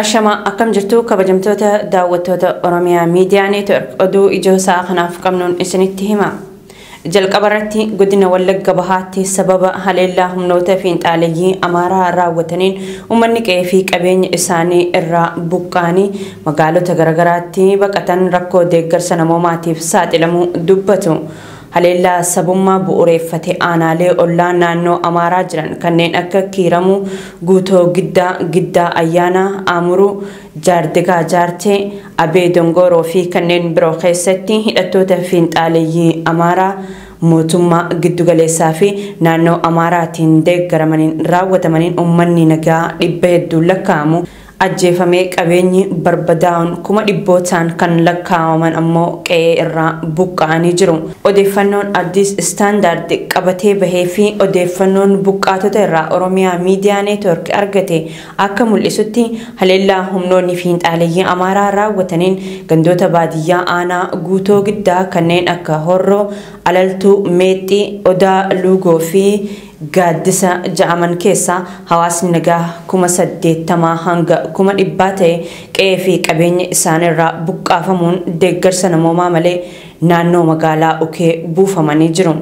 Ashama akkam jirtu kabajamtoota daawwattoota Oromiyaa Miidiyaa Neetwork oduu ijoo isaa kanaaf qabnuun isinitti hima. Jalqabarratti godina Wallagga Bahaatti sababa haleellaa humnoota fiinxaaleeyyii Amaraa raawwataniin uummanni qe'ee fi qabeenya isaanii irraa buqqaanii magaalota garagaraatti baqatan rakkoo deeggarsa namoomaatiif saaxilamuu dubbatu. Haleellaa sabummaa bu'uureeffate aanaalee ollaa naannoo Amaraa jiran kanneen akka Kiiramuu, Guutoo Giddaa Ayyaanaa, Amuruu, Jaardegaa Jaartee, Abee Dongoroo fi kanneen biroo keessatti hidhattoota fiinxaaleeyyii Amaraa mootummaa giddugaleessaa fi naannoo Amaraatiin deeggaramaniin raawwatamaniin uummanni nagaa dhibba hedduun lakkaa'amu ajjeefamee qabeenyi barbadaa'uun kuma dhibbootaan kan lakkaa'aman ammoo qe'ee irraa buqqa'anii jiru. Odeeffannoon Addis Standard qabatee bahee fi odeeffannoon buqqaatota irraa Oromiyaa Miidiyaa Neetwork argate akka mul'isutti haleellaa humnoonni fiinxaaleeyyii Amaraa raawwataniin gandoota baadiyyaa aanaa Guutoo Giddaa kanneen akka Horroo, Alaltuu, Meexxii, Odaa Luugoo fi Gaaddisa ja'aman keessa hawaasni nagaa 80,000 hanga 100,000 ta'e qe'ee fi qabeenya isaaniirraa buqqaafamuun deeggarsa namoomaa malee naannoo magaalaa Ukee buufamanii jiru.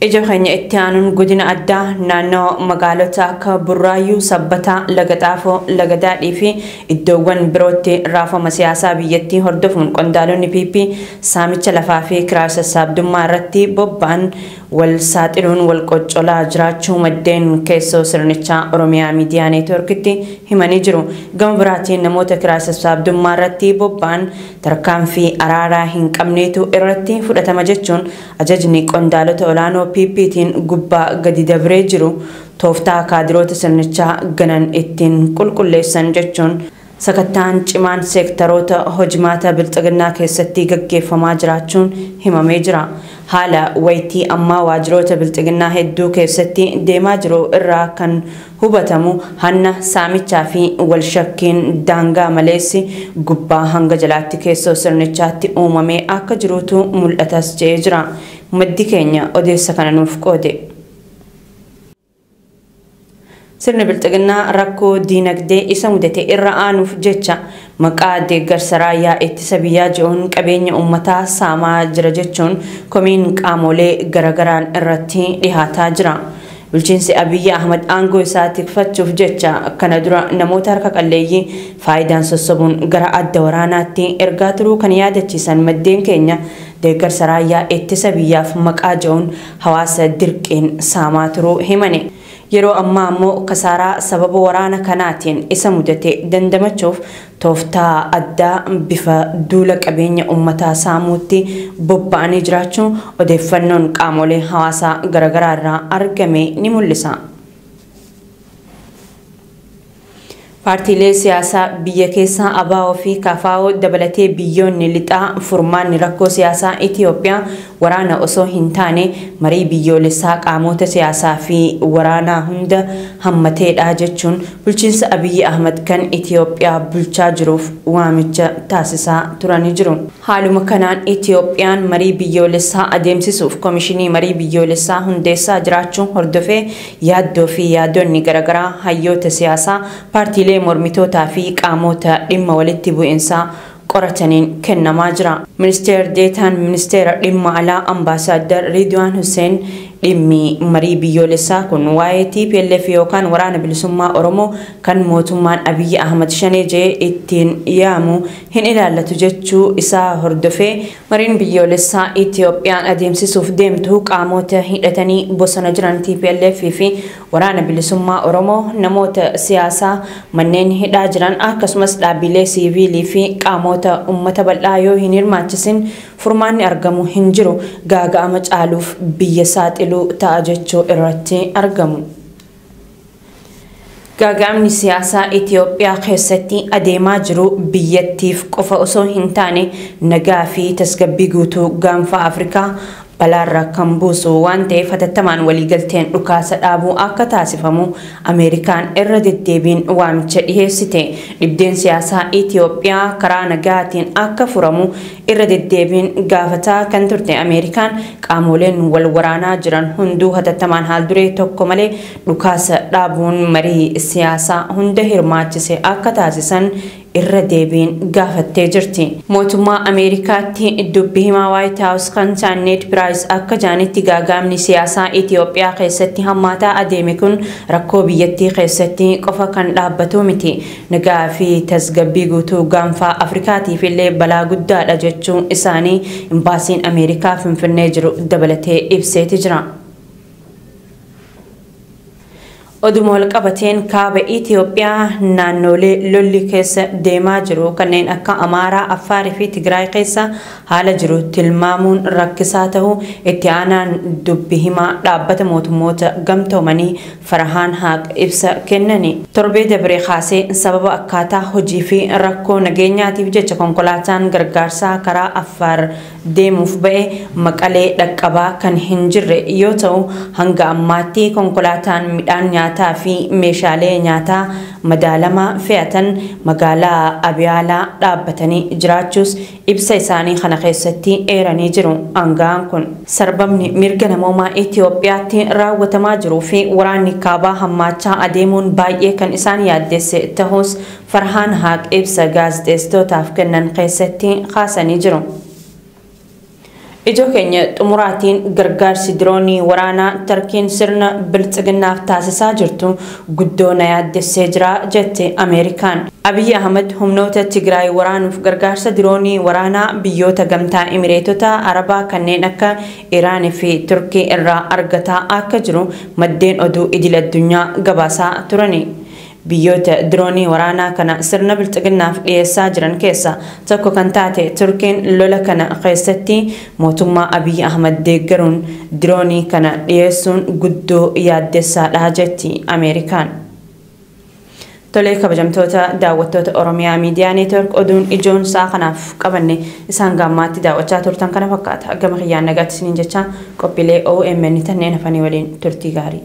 Ija keenya itti aanuun godina addaa naannoo magaalota akka Burraayyuu, Sabbataa, Lagaxaafoo, Lagadaadhii fi iddoowwan birootti raafama siyaasaa biyyattii hordofuun qondaalonni PP saamicha lafaa fi kiraa sassaabdummaa irratti bobba'an wal saaxiluun wal qoccolaa jiraachuu maddeen keessoo sirnichaa Oromiyaa Miidiyaa Neetworkitti himanii jiru. Gama biraatiin namoota kiraa sassaabdummaa irratti bobba'an tarkaanfii araaraa hin qabneetu irratti fudhatama jechuun ajajni qondaalota olaanoo PPtiin gubbaa gadi dabree jiru tooftaa kaadiroota sirnichaa ganan ittiin qulqulleessan jechuun sakattaan cimaan seektaroota hojimaata bilxiginnaa keessatti gaggeeffamaa jiraachuun himamee jira. Haala wayitii ammaa waajiroota bilxiginnaa hedduu keessatti deemaa jiru irraa kan hubatamu hanna saamichaa fi walshakkiin daangaa maleessi gubbaa hanga jalaatti keessoo sirnichaatti uumamee akka jirutu mul'atas jedhee jira. Maddi keenya odeessa kana nuuf qoode. Sirni bilxiginnaa rakkoo diinagdee isa mudate irra aanuuf jecha maqaa deeggarsa raayyaa ittisa biyyaa jedhuun qabeenya uummataa saamaa jira jechuun komiin qaamolee garagaraan irratti dhihaataa jira. Bulchiinsi Abiyyi Ahmad aangoo isaa tikfachuuf jecha kana dura namoota harka qalleeyyii faayidaan sossobuun gara adda waraanaatti ergaa turuu kan yaadachiisan maddeen keenya deeggarsa raayyaa ittisa biyyaaf maqaa jedhuun hawaasa dirqiin saamaa turuu himani. Yeroo ammaa ammoo kasaaraa sababa waraana kanaatiin isa mudate dandamachuuf tooftaa addaa bifa duula qabeenya uummataa saamuutti bobba'anii jiraachuu odeeffannoon qaamolee hawaasaa garagaraa irraa argame ni mul'isa. Paartiilee siyaasaa biyya keessaa ABO fi KFO dabalatee biyyoonni lixaa furmaanni rakkoo siyaasaa Itoophiyaa waraana osoo hin taane marii biyyoolessaa qaamota siyaasaa fi waraanaa hunda hammateedha jechuun bulchiinsa Abiyyi Ahmad kan Itoophiyaa bulchaa jiruuf waamicha taasisaa turanii jiru. Haaluma kanaan Itoophiyaan marii biyyoolessaa adeemsisuuf komishinii marii biyyoolessaa hundeessaa jiraachuun hordofee yaaddoo fi yaadonni garagaraa hayyoota siyaasaa paartiilee mormitootaa fi qaamota dhimma walitti bu'insaa qorataniin kennamaa jira. Ministeer Deetaan Ministeera Dhimma Alaa Ambaasaadar Ridwaan Hussein dhimmi marii biyyoolessaa kun waa'ee TPLF yookaan waraana bilisummaa Oromoo kan mootummaan Abiyyi Ahmad shanee jedhee ittiin yaamu hin ilaallatu jechuu isaa hordofee mariin biyyoolessaa Itoophiyaan adeemsisuuf deemtu qaamota hidhatanii bosona jiran TPLF fi waraana bilisummaa Oromoo namoota siyaasaa manneen hidhaa jiran akkasumas dhaabbilee siiviilii fi qaamota uummata bal'aa yoo hin hirmaachisin furmaanni argamu hin jiru gaaga'ama caaluuf biyya saaxiluu ta'a jechuu irratti argamu. Gaaga'amni siyaasaa Itoophiyaa keessatti adeemaa jiru biyyattiif qofa osoo hin taane nagaa fi tasgabbii guutuu gaanfa Afrikaa balaarra kan buusu waan ta'eef hatattamaan waliigalteen dhukaasa dhaabuu akka taasifamu Ameerikaan irra deddeebiin waamicha dhiheessite. Dhibdeen siyaasaa Itoophiyaa karaa nagaatiin akka furamu irra deddeebiin gaafataa kan turte Ameerikaan qaamoleen wal waraanaa jiran hunduu hatattamaan haal duree tokko malee dhukaasa dhaabuun marii siyaasaa hunda hirmaachise akka taasisan irra deebiin gaafattee jirti. Mootummaa Ameerikaatti dubbi himaa White House kan Ned Price akka jaanitti gaagaamni siyaasaa Itoophiyaa keessatti hammaataa adeeme kun rakkoo biyyattii keessatti qofa kan dhaabbatu miti. Nagaa fi tasgabbii guutuu gaanfaa Afrikaatiif illee balaa guddaadha jechuun isaanii imbaasiin Ameerikaa Finfinnee jiru dabalatee ibseeti jira. Oduu wal qabateen kaaba Itoophiyaa naannolee lolli keessa deemaa jiru kanneen akka Amaraa, Affaarii fi Tigraay keessa haala jiru tilmaamuun rakkisaa ta'uu itti aanaan dubbi himaa dhaabbata mootummoota gamtoomanii Farahaan Haaq ibsa kennani. Torbee dabree kaasee sababa akkaataa hojii fi rakkoo nageenyaatiif jecha konkolaataan gargaarsaa karaa Affaar deemuuf ba'e Maqalee dhaqqabaa kan hin jirre yoo ta'u hanga ammaatti konkolaataan midhaan nyaataa fi meeshaalee nyaataa madaalamaa fe'atan magaalaa Abiyaalaa dhaabbatanii jiraachuus ibsa isaanii kana keessatti eeranii jiru. Aangaan kun sarbamni mirga namoomaa Itoophiyaatti raawwatamaa jiruu fi waraanni kaabaa hammaachaa adeemuun baay'ee kan isaan yaaddesse ta'us Farhaan Haaq ibsa gaazexeessitootaaf kennan keessatti kaasanii jiru. Ijoo keenya xumuraatiin gargaarsi diroonii waraanaa Tarkiin sirna biltsiginnaaf taasisaa jirtu guddoo na yaaddessee jira jette Ameerikaan. Abiy Ahmed humnoota Tigraay waraanuuf gargaarsa diroonii waraanaa biyyoota gamtaa Imireetota Arabaa kanneen akka Iraan fi Turkii irraa argataa akka jiru maddeen oduu idil addunyaa gabaasaa turani. Biyyoota diroonii waraanaa kana sirna biltsiginnaaf dhiyeessaa jiran keessa tokko kan taate Turkiin lola kana keessatti mootummaa Abiy Ahmed deeggaruun diroonii kana dhiyeessuun guddoo yaaddessaadha jetti Ameerikaan. Tolee kabajamtoota daawwattoota Oromiyaa Miidiyaa Neetwork oduun ijoon saa kanaaf qabanne isaan gammaatti daawwachaa turtan kana fakkaata. Gama kiyyaan nagaatti isiniin jecha qophiilee OMN tanneen hafanii waliin turtii gaarii.